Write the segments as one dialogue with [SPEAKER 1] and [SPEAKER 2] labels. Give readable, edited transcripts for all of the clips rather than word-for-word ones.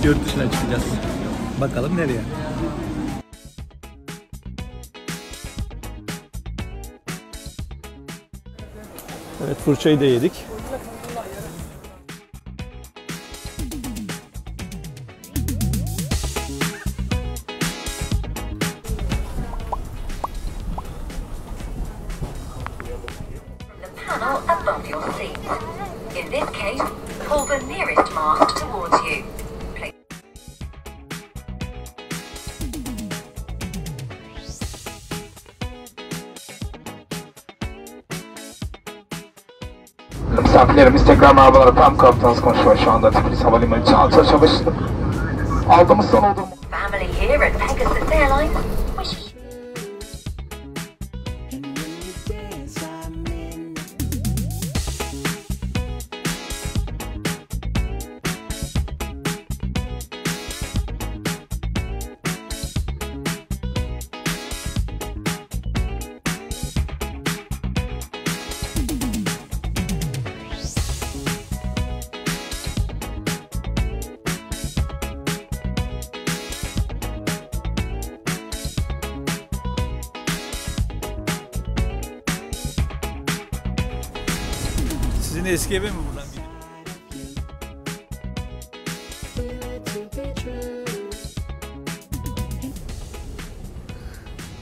[SPEAKER 1] Yurt dışına çıkacağız. Bakalım nereye? Evet, fırçayı da yedik.
[SPEAKER 2] Panel above your seat. In this case, pull the nearest mast towards you.
[SPEAKER 3] Misafirlerimiz tekrar merhabalar. Pam Kaptanız konuşuyor şu anda Tbilisi Havalimanı Çağatay Çavuşlu. Aldığımız son olduğum...
[SPEAKER 2] Family here at Pegasus Airlines wishes
[SPEAKER 1] Sizin eski eve mi buradan gidiyor?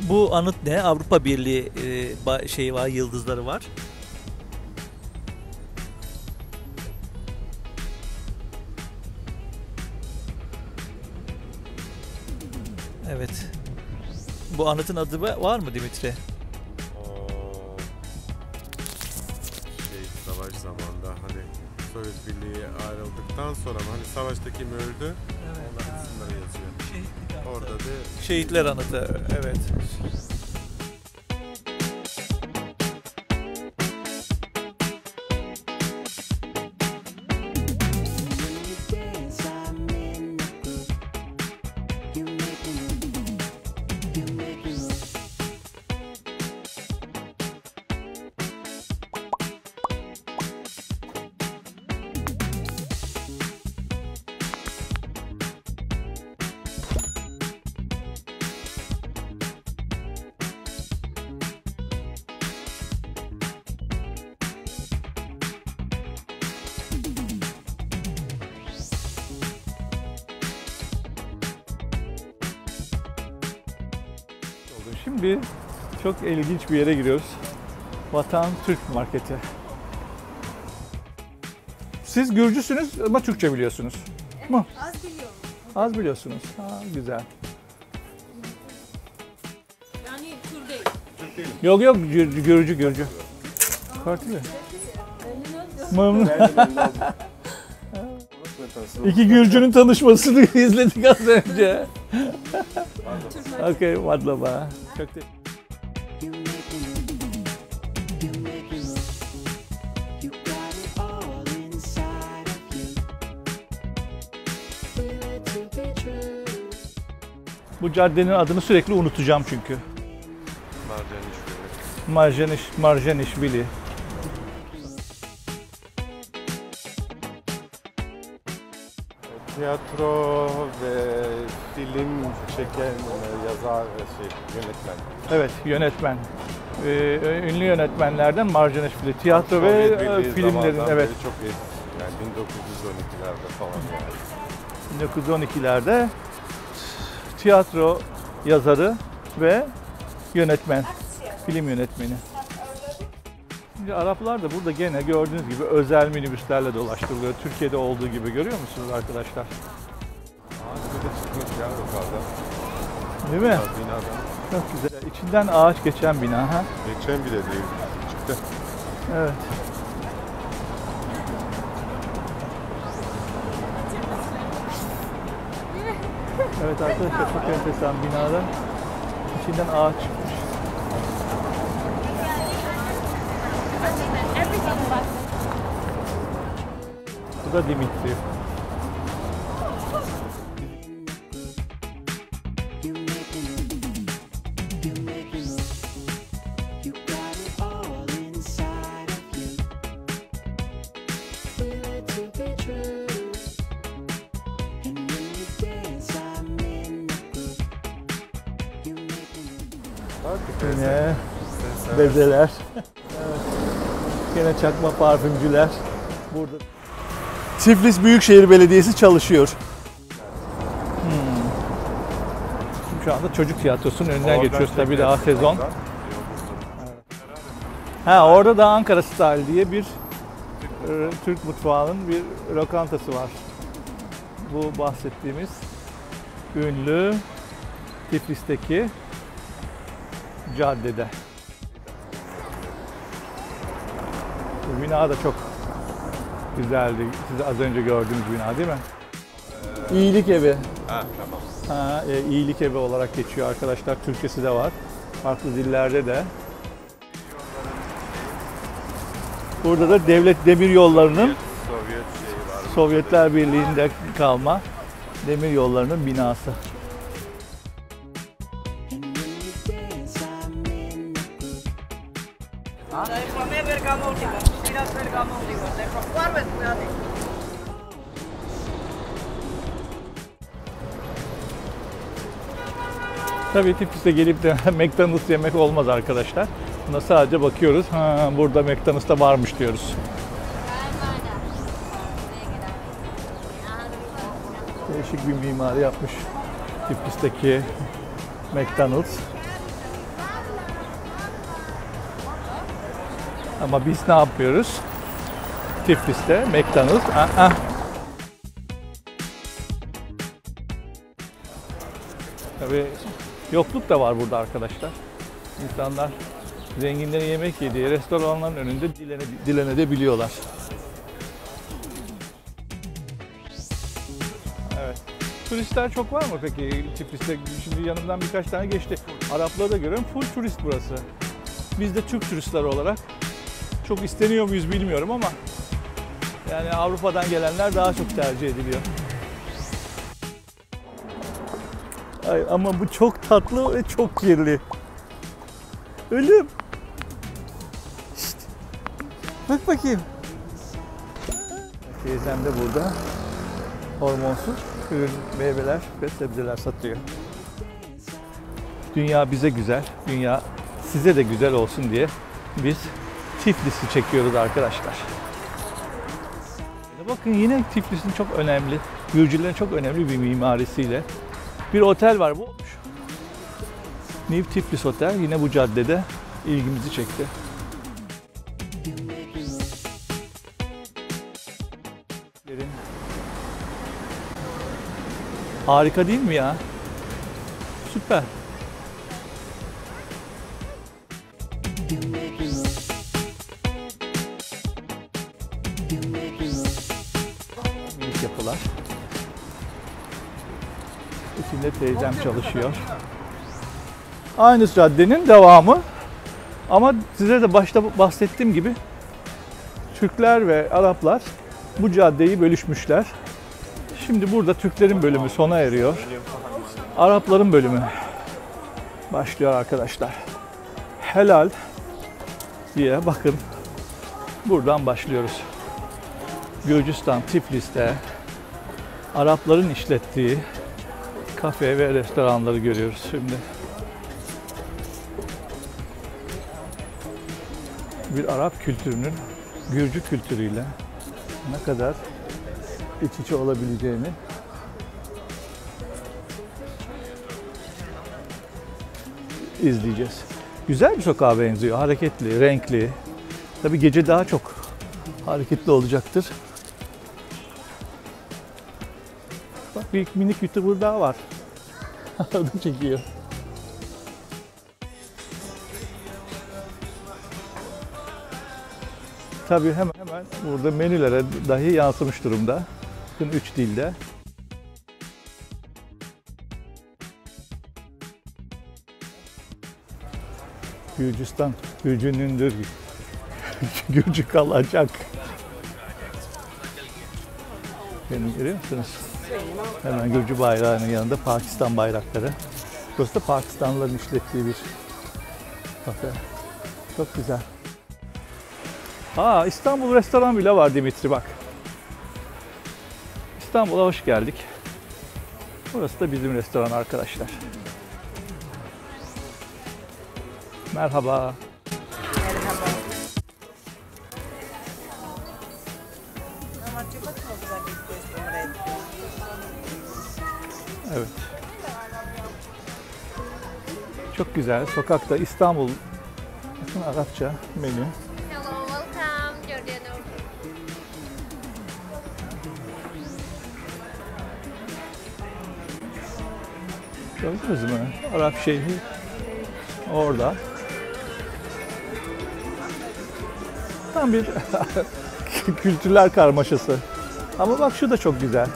[SPEAKER 1] Bu anıt ne? Avrupa Birliği şeyi var, yıldızları var. Evet. Bu anıtın adı var mı Dimitri?
[SPEAKER 4] Savaş zamanında hani Sovyet Birliği ayrıldıktan sonra hani savaşta kim öldü?
[SPEAKER 1] Evet.
[SPEAKER 4] Onların isimleri yazıyor. Orada da
[SPEAKER 1] Şehitler Anıtı, evet. Şimdi çok ilginç bir yere giriyoruz. Vatan Türk Marketi. Siz Gürcüsünüz ama Türkçe biliyorsunuz. Mu?
[SPEAKER 5] Az biliyorum.
[SPEAKER 1] Az biliyorsunuz. Ha, güzel.
[SPEAKER 5] Yani Türk değil.
[SPEAKER 1] Yok yok, Gürcü. Partili. Memnun. İki Gürcü'nün tanışmasını izledik az önce. Okey, madlaba. Çok Bu caddenin adını sürekli unutacağım çünkü. Marjanishvili.
[SPEAKER 4] tiyatro ve film çeken yazar yönetmen.
[SPEAKER 1] Evet, yönetmen. Ünlü yönetmenlerden Marjanishvili. Tiyatro ve filmlerin, evet.
[SPEAKER 4] Çok eski. Yani 1912'lerde falan yani.
[SPEAKER 1] 1912'lerde tiyatro yazarı ve yönetmen, film yönetmeni. Şimdi Araplar da burada gene gördüğünüz gibi özel minibüslerle dolaştırılıyor. Türkiye'de olduğu gibi, görüyor musunuz arkadaşlar?
[SPEAKER 4] Ağaç da çıkmış ya yukarıda.
[SPEAKER 1] Değil mi?
[SPEAKER 4] Binadan.
[SPEAKER 1] Çok güzel. İçinden ağaç geçen bina. Ha?
[SPEAKER 4] Geçen bile değil. Çıktı.
[SPEAKER 1] Evet. Evet arkadaşlar, çok enteresan binadan içinden ağaç çıkmış. Bu da Dimitri. Yine bezeler. Evet. Yine çakma parfümcüler. Burada. Tiflis Büyükşehir Belediyesi çalışıyor. Şimdi şu anda çocuk tiyatrosunun önünden geçiyoruz tabii daha sezon. Ha, orada da Ankara Style diye bir Türk mutfağının bir lokantası var. Bu bahsettiğimiz ünlü Tiflis'teki caddede. Bu bina da çok güzeldi. Siz az önce gördüğünüz bina değil mi? İyilik Evi.
[SPEAKER 4] Ha, tamam.
[SPEAKER 1] İyilik Evi olarak geçiyor arkadaşlar. Türkçesi de var. Farklı dillerde de. Burada da Devlet Demiryolları'nın
[SPEAKER 4] Sovyet şeyi var.
[SPEAKER 1] Sovyetler Birliği'nde kalma demiryollarının binası. Tabii Tiflis'e gelip de McDonald's yemek olmaz arkadaşlar. Buna sadece bakıyoruz. Ha, burada McDonald's'ta varmış diyoruz. Değişik bir mimari yapmış Tiflis'teki McDonald's. Ama biz ne yapıyoruz? Tiflis'te McDonald's. Tabii yokluk da var burada arkadaşlar. İnsanlar zenginlerin yemek yediği restoranların önünde dilenebiliyorlar. Evet. Turistler çok var mı peki Tiflis'te? Şimdi yanımdan birkaç tane geçti. Arapları da görüyorum. Full turist burası. Biz de Türk turistler olarak çok isteniyor muyuz bilmiyorum ama yani Avrupa'dan gelenler daha çok tercih ediliyor. Ay, ama bu çok tatlı ve çok kirli. Ölüm. Şişt. Bak bakayım. Teyzem de burada hormonsuz ürün, meyveler ve sebzeler satıyor. Dünya bize güzel, dünya size de güzel olsun diye biz Tiflis'i çekiyoruz arkadaşlar. Bakın yine Tiflis'in çok önemli, Gürcülerin çok önemli bir mimarisiyle bir otel var bu. New Tiflis Otel yine bu caddede ilgimizi çekti. Harika değil mi ya? Süper. Minik yapılar. İçinde teyzem çalışıyor. Aynı caddenin devamı. Ama size de başta bahsettiğim gibi Türkler ve Araplar bu caddeyi bölüşmüşler. Şimdi burada Türklerin bölümü sona eriyor. Arapların bölümü başlıyor arkadaşlar. Helal diye bakın buradan başlıyoruz. Gürcistan, Tiflis'te Arapların işlettiği kafe ve restoranları görüyoruz şimdi. Bir Arap kültürünün Gürcü kültürüyle ne kadar iç içe olabileceğini izleyeceğiz. Güzel bir sokağa benziyor. Hareketli, renkli. Tabii gece daha çok hareketli olacaktır. Bak bir minik YouTuber daha var. Adım çekiyor. Tabii hemen burada menülere dahi yansımış durumda. Bakın 3 dilde. Gürcistan, Gürcünündür. Gürcü kalacak. Benim görüyor musunuz? Hemen Gürcü bayrağının yanında Pakistan bayrakları. Burası da Pakistanlıların işlettiği bir kafe. Çok güzel. İstanbul restoran bile var Dimitri bak. İstanbul'a hoş geldik. Burası da bizim restoran arkadaşlar. Merhaba. Evet. Çok güzel. Sokakta İstanbul. Bakın Arapça menü.
[SPEAKER 6] Hello, welcome, Giordano.
[SPEAKER 1] Gördünüz mü? Arap şeyhi orada. Tam bir kültürler karmaşası. Ama bak şu da çok güzel.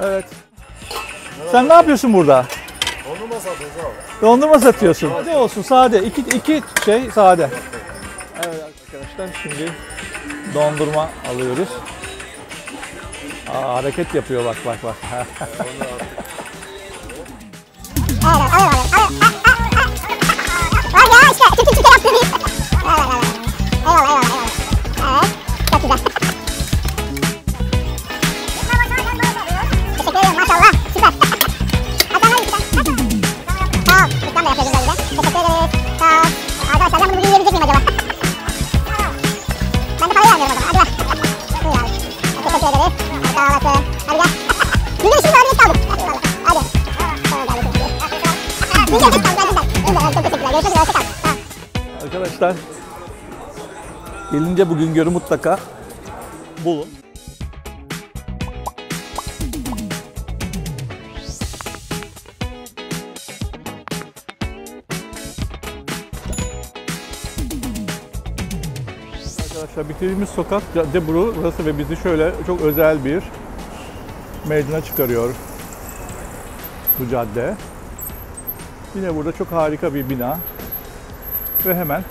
[SPEAKER 1] Evet. Sen ne yapıyorsun burada?
[SPEAKER 7] Dondurma satıyoruz abi.
[SPEAKER 1] Dondurma satıyorsun. Sade olsun, sade. İki şey sade. Evet arkadaşlar, şimdi dondurma alıyoruz. Aa, hareket yapıyor bak. Arkadaşlar, gelince bugün görü mutlaka bulun. Arkadaşlar bitirdiğimiz sokak cadde burası ve bizi şöyle çok özel bir meydana çıkarıyor bu cadde. Yine burada çok harika bir bina ve hemen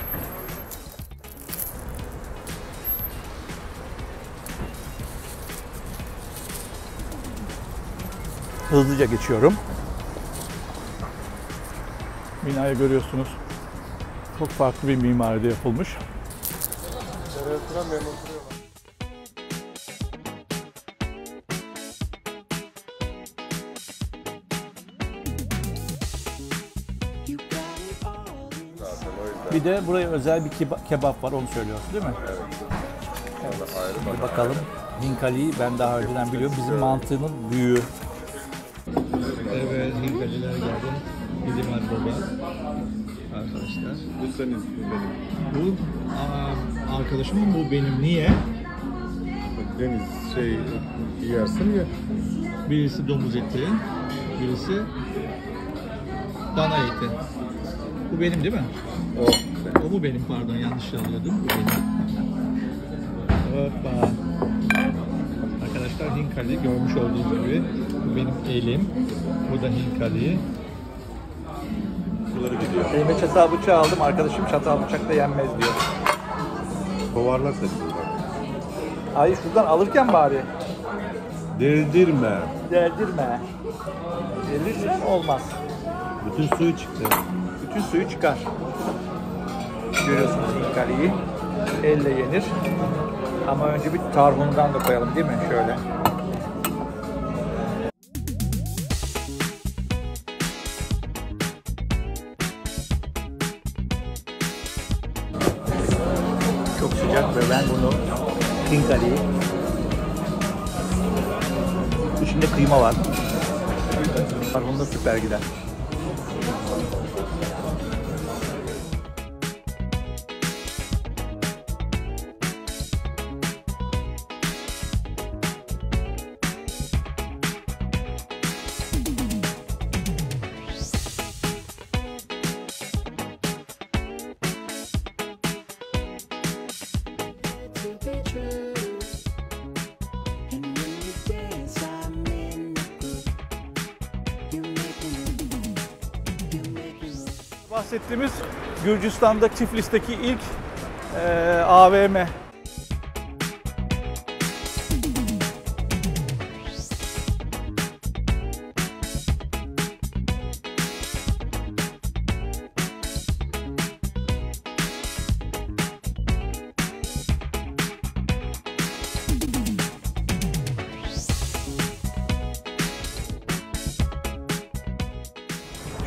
[SPEAKER 1] hızlıca geçiyorum. Binayı görüyorsunuz. Çok farklı bir mimaride yapılmış. Bir de buraya özel bir kebap var, onu söylüyorsun değil mi? Evet. Şimdi bakalım. Hinkali'yi ben daha önceden biliyorum. Bizim mantığının büyüğü. Evet, Hinkali'ler geldi. Bizim baba. Arkadaşlar.
[SPEAKER 7] Bu senin, bu benim.
[SPEAKER 1] Bu arkadaşımın, bu benim. Niye?
[SPEAKER 7] Deniz yersin ya.
[SPEAKER 1] Birisi domuz eti, birisi dana eti. Bu benim değil mi?
[SPEAKER 7] O.
[SPEAKER 1] O mu benim, pardon, yanlış alıyordum. Bu benim. Hoppa. Arkadaşlar Hinkali görmüş olduğunuz gibi bu benim elim. Bu da Hinkali.
[SPEAKER 7] Suları gidiyor.
[SPEAKER 1] Elime çatal bıçağı aldım. Arkadaşım çatal bıçakla yenmez diyor.
[SPEAKER 7] Kovarlar seni.
[SPEAKER 1] Hayır, şuradan alırken bari.
[SPEAKER 7] Deldirme.
[SPEAKER 1] Deldirme. Delirsen olmaz.
[SPEAKER 7] Bütün suyu çıktı.
[SPEAKER 1] Bütün suyu çıkar. Görüyorsunuz Hinkali'yi. Elle yenir. Ama önce bir tarhundan da koyalım değil mi? Şöyle. Çok sıcak ve ben bunu Hinkali'yi, içinde kıyma var. Tarhun da süper gider. Bahsettiğimiz Gürcistan'da Tiflis'teki ilk AVM.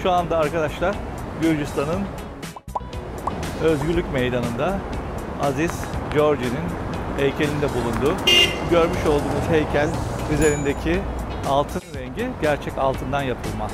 [SPEAKER 1] Şu anda arkadaşlar Gürcistan'ın Özgürlük Meydanı'nda Aziz Georgi'nin heykelinde bulunduğu. Görmüş olduğunuz heykel üzerindeki altın rengi gerçek altından yapılma.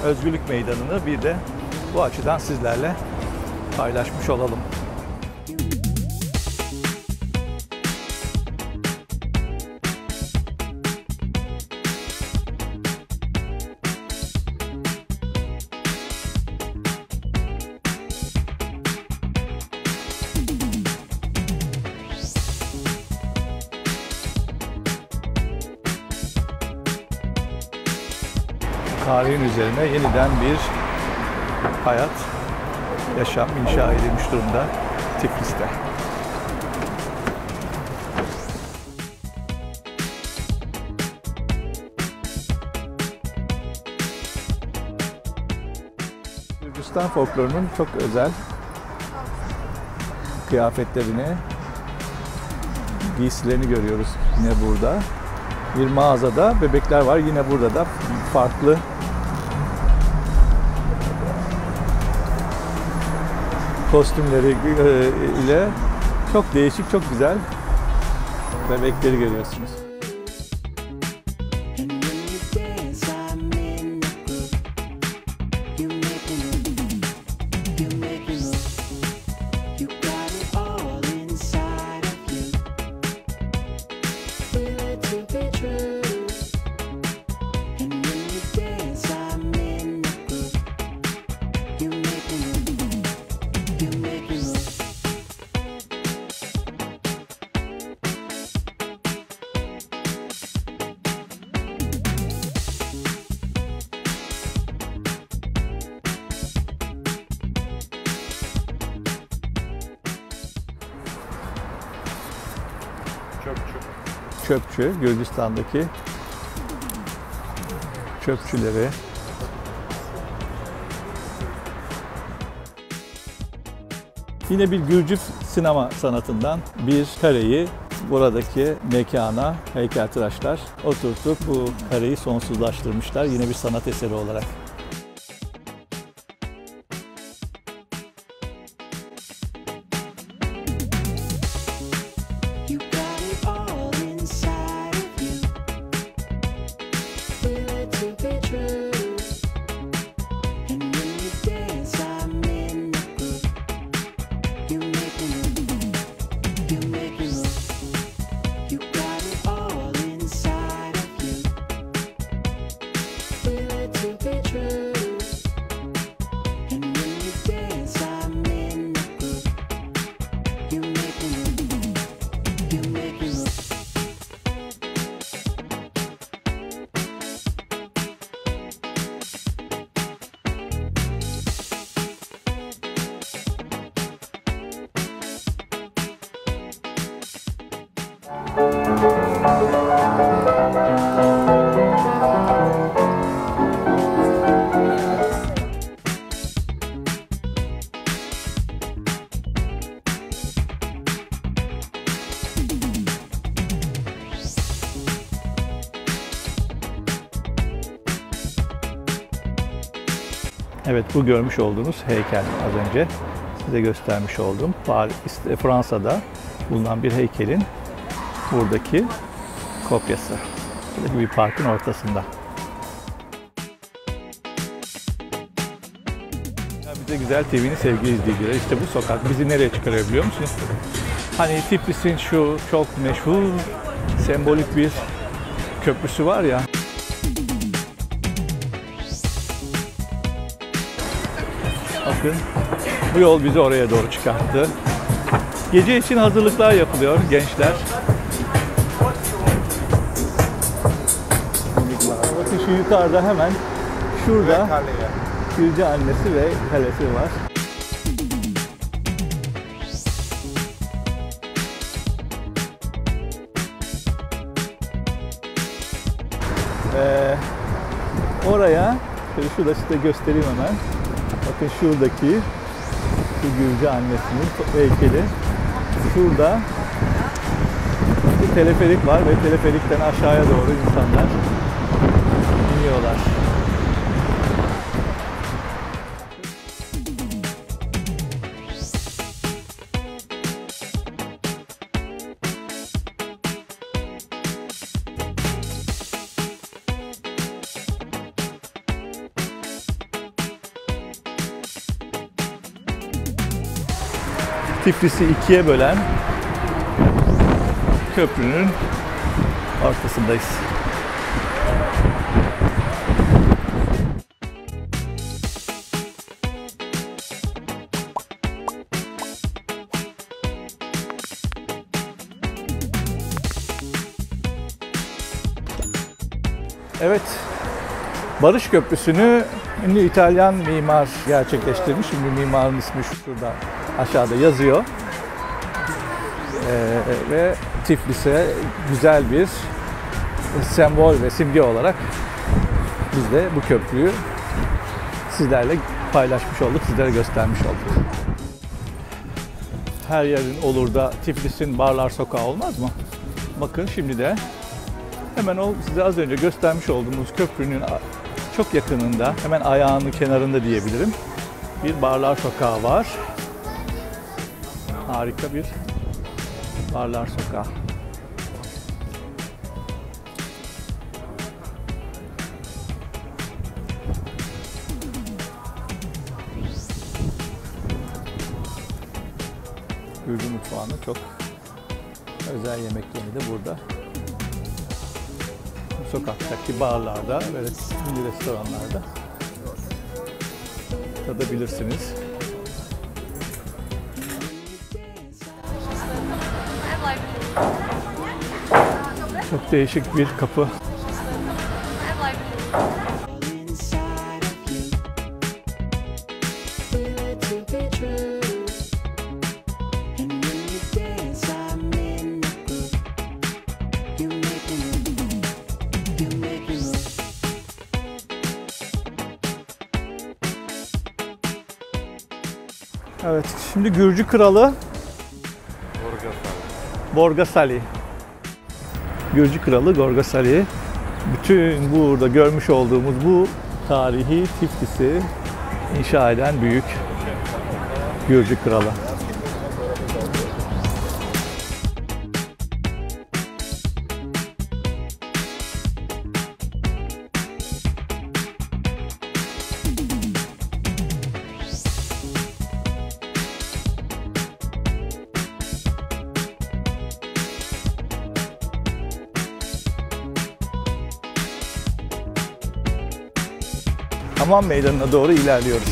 [SPEAKER 1] Özgürlük Meydanı'nı bir de bu açıdan sizlerle paylaşmış olalım. Tarihin üzerine yeniden bir hayat, yaşam inşa edilmiş durumda Tiflis'te. Gürcistan folklorunun çok özel kıyafetlerini, giysilerini görüyoruz yine burada. Bir mağazada bebekler var, yine burada da farklı kostümleri ile çok değişik, çok güzel bebekleri görüyorsunuz. Çöpçü, Gürcistan'daki çöpçüleri. Yine bir Gürcü sinema sanatından bir kareyi buradaki mekana heykeltıraşlar oturtup bu kareyi sonsuzlaştırmışlar yine bir sanat eseri olarak. Evet, bu görmüş olduğunuz heykel az önce size göstermiş olduğum Fransa'da bulunan bir heykelin buradaki kopyası. Buradaki bir parkın ortasında. Bize Güzel TV'nin sevgili izleyicileri, işte bu sokak bizi nereye çıkarıyor biliyor musunuz? Hani Tiflis'in şu çok meşhur, sembolik bir köprüsü var ya. Bakın, bu yol bizi oraya doğru çıkarttı. Gece için hazırlıklar yapılıyor gençler. Bakın şu yukarıda hemen şurada Gürcü annesi ve kalesi var. Oraya, şöyle şurada size göstereyim hemen. Bakın şuradaki şu Gürcü annesinin heykeli. Şurada bir teleferik var ve teleferikten aşağıya doğru insanlar iniyorlar. Tiflis'i ikiye bölen köprünün ortasındayız. Evet, Barış Köprüsü'nü ünlü İtalyan mimar gerçekleştirmiş. Şimdi mimarın ismi şurada aşağıda yazıyor. Ve Tiflis'e güzel bir sembol ve simge olarak biz de bu köprüyü sizlerle paylaşmış olduk, sizlere göstermiş olduk. Her yerin olur da Tiflis'in barlar sokağı olmaz mı? Bakın şimdi de hemen o size az önce göstermiş olduğumuz köprünün çok yakınında, hemen ayağının kenarında diyebilirim, bir barlar sokağı var. Harika bir barlar sokağı. Gürcü mutfağının çok özel yemeklerini de burada bu sokaktaki barlarda ve ünlü restoranlarda tadabilirsiniz. Çok değişik bir kapı. Evet, şimdi Gürcü kralı Gorgasali. Gürcü kralı Gorgasali. Bütün burada görmüş olduğumuz bu tarihi Tiflis'i inşa eden büyük Gürcü kralı. Hamam Meydanı'na doğru ilerliyoruz.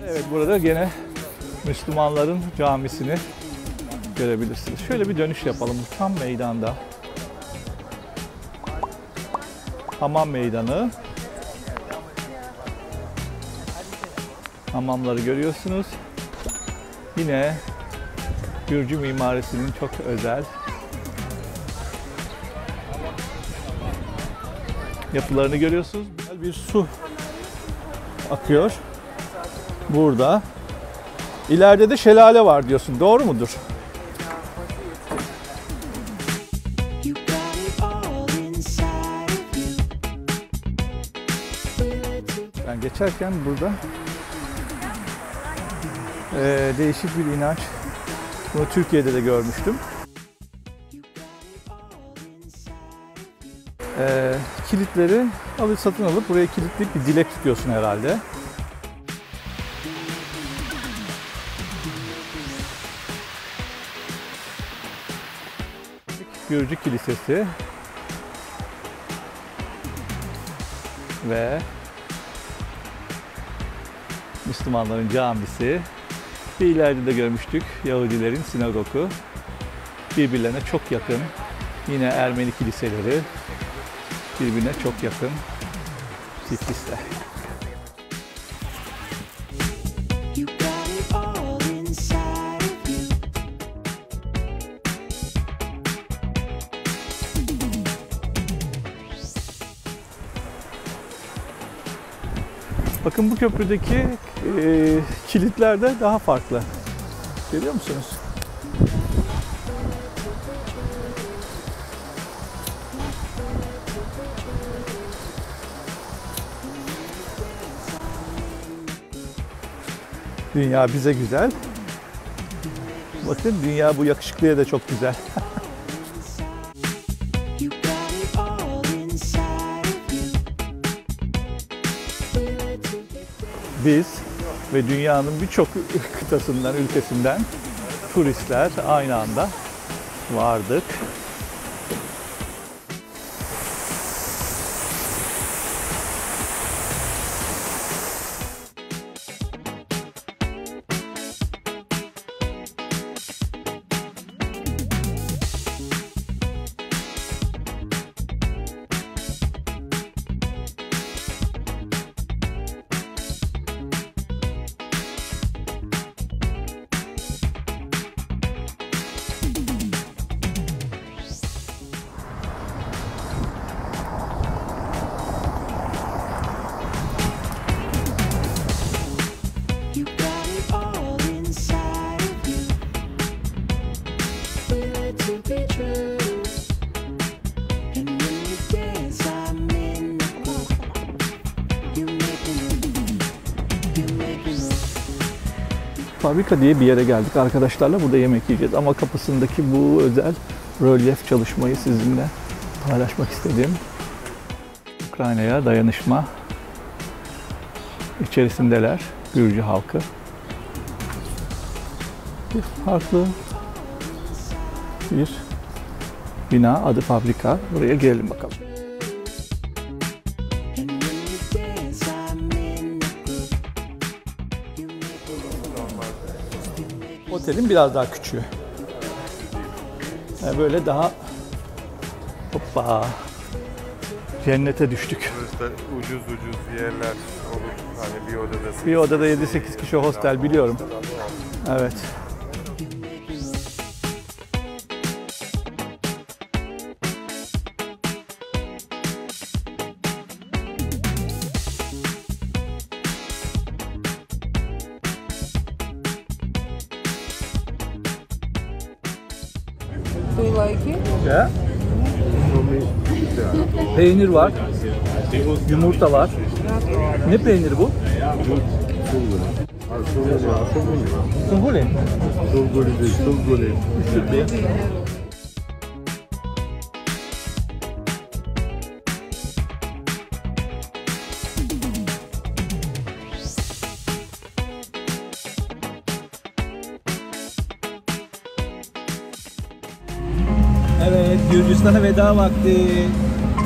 [SPEAKER 1] Evet, burada gene Müslümanların camisini görebilirsiniz. Şöyle bir dönüş yapalım. Tam meydanda. Hamam Meydanı. Hamamları görüyorsunuz. Yine Gürcü mimarisinin çok özel yapılarını görüyorsunuz. Güzel bir su akıyor burada. İleride de şelale var diyorsun. Doğru mudur? Ben geçerken burada değişik bir inanç. Bunu Türkiye'de de görmüştüm. Kilitleri satın alıp buraya kilitleyip bir dilek tutuyorsun herhalde. Gürcü Kilisesi. ve Müslümanların camisi. Bir ileride de görmüştük Yahudilerin sinagogu. Birbirlerine çok yakın. Yine Ermeni kiliseleri birbirine çok yakın Tiflis'te. Bakın bu köprüdeki kilitler de daha farklı. Görüyor musunuz? Dünya bize güzel. Bakın dünya bu yakışıklıya da çok güzel. Biz ve dünyanın birçok kıtasından, ülkesinden turistler aynı anda vardık. Fabrika diye bir yere geldik arkadaşlarla. Burada yemek yiyeceğiz ama kapısındaki bu özel rölyef çalışmayı sizinle paylaşmak istedim. Ukrayna'ya dayanışma içerisindeler Gürcü halkı. Bir farklı bir bina, adı fabrika. Buraya girelim bakalım. Otelin biraz daha küçüğü. Yani böyle daha hoppa cennete düştük.
[SPEAKER 4] Burası ucuz yerler olur. Hani bir odada
[SPEAKER 1] Bir odada 7-8 kişi hostel biliyorum. Evet.
[SPEAKER 5] Do you like it?
[SPEAKER 1] Ya. Peynir var. Yumurta var. Ne peyniri bu? Sunguli.
[SPEAKER 7] Sulguli.
[SPEAKER 1] Evet, Gürcistan'a veda vakti.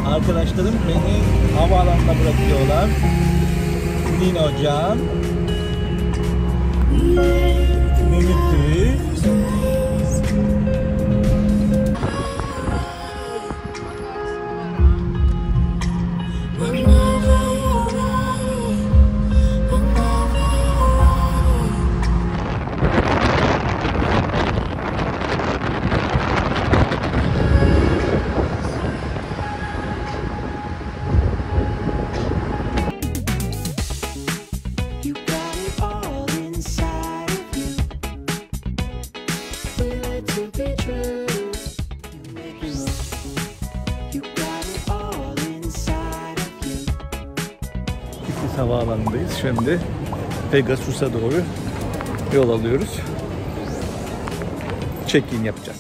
[SPEAKER 1] Arkadaşlarım beni havaalanına bırakıyorlar. Nino Can, Mehmet'i, Tiflis Havaalanı'ndayız. Şimdi Pegasus'a doğru yol alıyoruz. Check-in yapacağız.